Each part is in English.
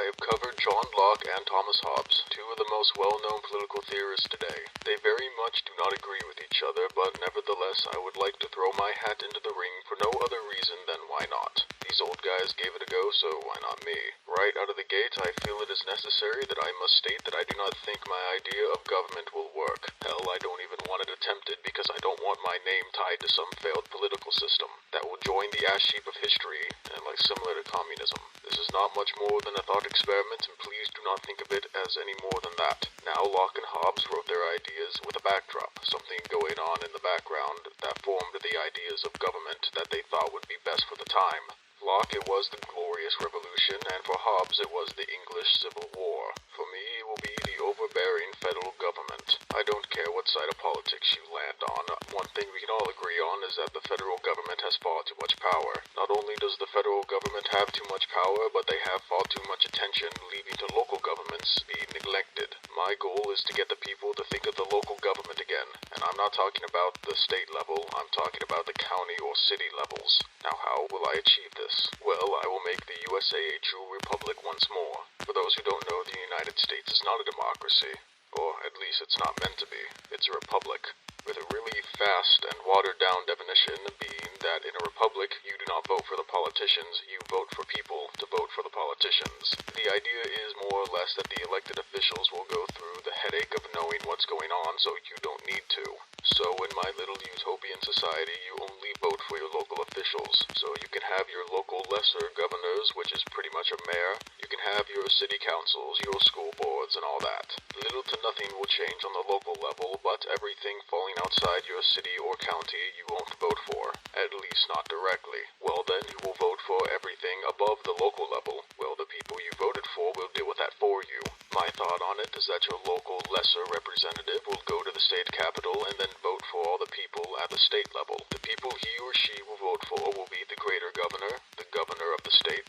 I have covered John Locke and Thomas Hobbes, two of the most well-known political theorists today. They very much do not agree with each other, but nevertheless I would like to throw my hat into the ring for no other reason than why not. These old guys gave it a go, so why not me? Right out of the gate, I feel it is necessary that I must state that I do not think my idea of government will work. Hell, I don't even want it attempted because I don't want my name tied to some failed political system that will join the ash heap of history and similar to communism. This is not much more than a thought experiment, and please do not think of it as any more than that. Now, Locke and Hobbes wrote their ideas with a backdrop, something going on in the background that formed the ideas of government that they thought would be best for the time. Locke, it was the Glorious Revolution, and for Hobbes, it was the English Civil War. For me, it will be the overbearing federal government. I don't care what side of politics you land on. One thing we can all agree on is that the federal government has far too much power. Not only does the federal government have too much power, but they have far too much attention, leaving to local governments be neglected. My goal is to get the people to think of the local government again, and I'm not talking about the state level, I'm talking about the county or city levels. Now, how will I achieve this? Well, I will make the USA a true republic once more. For those who don't know, the United States is not a democracy, or at least it's not meant to be. It's a republic, with a really fast and watered-down definition being that in a republic, you do not vote for the politicians, you vote for people to vote for the politicians. The idea is more or less that the elected officials will go through the headache of knowing what's going on, so you don't need to. So in my little utopian society, you only vote for your local officials. So you can have your local lesser governors, which is pretty much a mayor. You can have your city councils, your school boards, and all that. Little to nothing will change on the local level, but everything falling outside your city or county you won't vote for, at least not directly. Well then, you will vote for everything above the local level. Well, the people you voted for will deal with that for you. My thought on it is that your local lesser representative will go to the state capital and then vote for all the people at the state level. The people he or she will vote for will be the greater governor, the governor of the state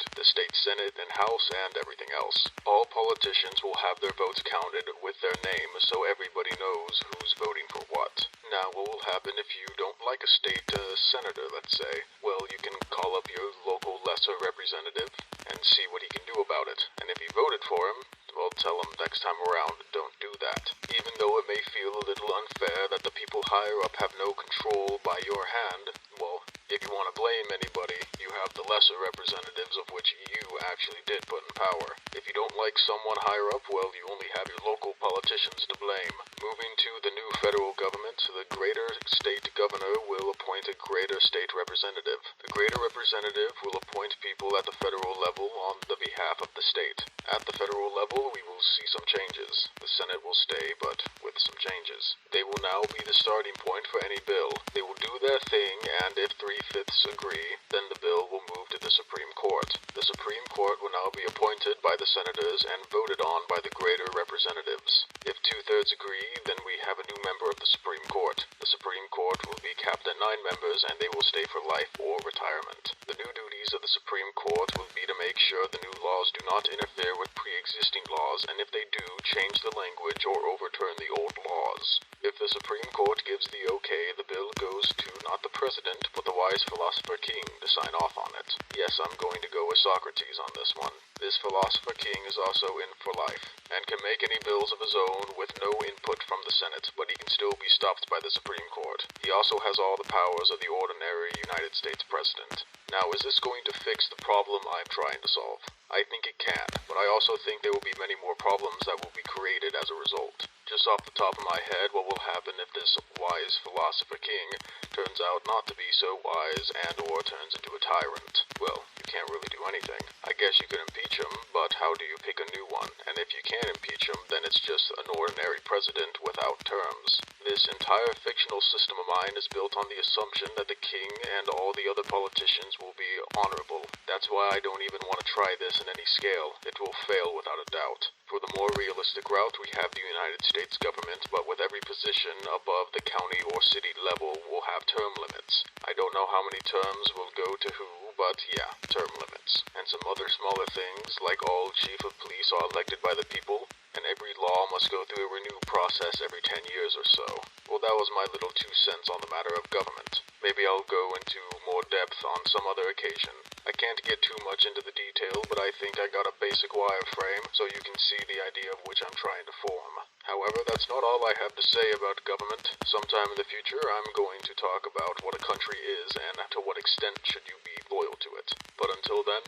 senate and house, and everything else. All politicians will have their votes counted with their name so everybody knows who's voting for what. Now, what will happen if you don't like a state senator, let's say? Well, you can call up your local lesser representative and see what he can do about it. And if you voted for him, well, tell him next time around, don't do that. Even though it may feel a little unfair that the people higher up have no control by your hand, well, if you want to blame anybody, you have the lesser representatives of which you actually did put in power. If you don't like someone higher up, well, you only have your local politicians to blame. Moving to the new federal government, the greater state governor will appoint a greater state representative. The greater representative will appoint people at the federal level on the behalf of the state. At the federal level, we will see some changes. The Senate will stay, but with some changes. They will now be the starting point for any bill. They will do their thing, and if 3/5 agree, then the bill will move to the Supreme Court. The Supreme Court will now be appointed by the senators and voted on by the greater representatives. If 2/3 agree, then we have a new member of the Supreme Court. The Supreme Court will be capped at 9 members, and they will stay for life or retirement. The new duties of the Supreme Court will be to make sure the new laws do not interfere with pre-existing laws, and if they do, change the language or overturn the old laws. If the Supreme Court gives the okay, the bill goes to not the president, but the wise philosopher king to sign off on it. Yes, I'm going to go with Socrates on this one. This philosopher king is also in for life, and can make any bills of his own with no input from the Senate, but he can still be stopped by the Supreme Court. He also has all the powers of the ordinary United States president. Now, is this going to fix the problem I'm trying to solve? I think it can, but I also think there will be many more problems that will be created as a result. Just off the top of my head, what will happen if this wise philosopher king turns out not to be so wise and or turns into a tyrant? Well, you can't really do anything. I guess you could impeach him, but how do you pick a new one? And if you can't impeach him, then it's just an ordinary president without terms. This entire fictional system of mine is built on the assumption that the king and all the other politicians will be honorable. That's why I don't even want to try this in any scale. It will fail without a doubt. For the more realistic route, we have the United States government, but with every position above the county or city level will have term limits. I don't know how many terms will go to who, but yeah, term limits. And some other smaller things, like all chief of police are elected by the people, and every law must go through a renewed process every 10 years or so. Well, that was my little 2 cents on the matter of government. Maybe I'll go into more depth on some other occasion. I can't get too much into the detail, but I think I got a basic wireframe so you can see the idea of which I'm trying to form. However, that's not all I have to say about government. Sometime in the future, I'm going to talk about what a country is and to what extent should you be loyal to it. But until then,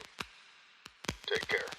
take care.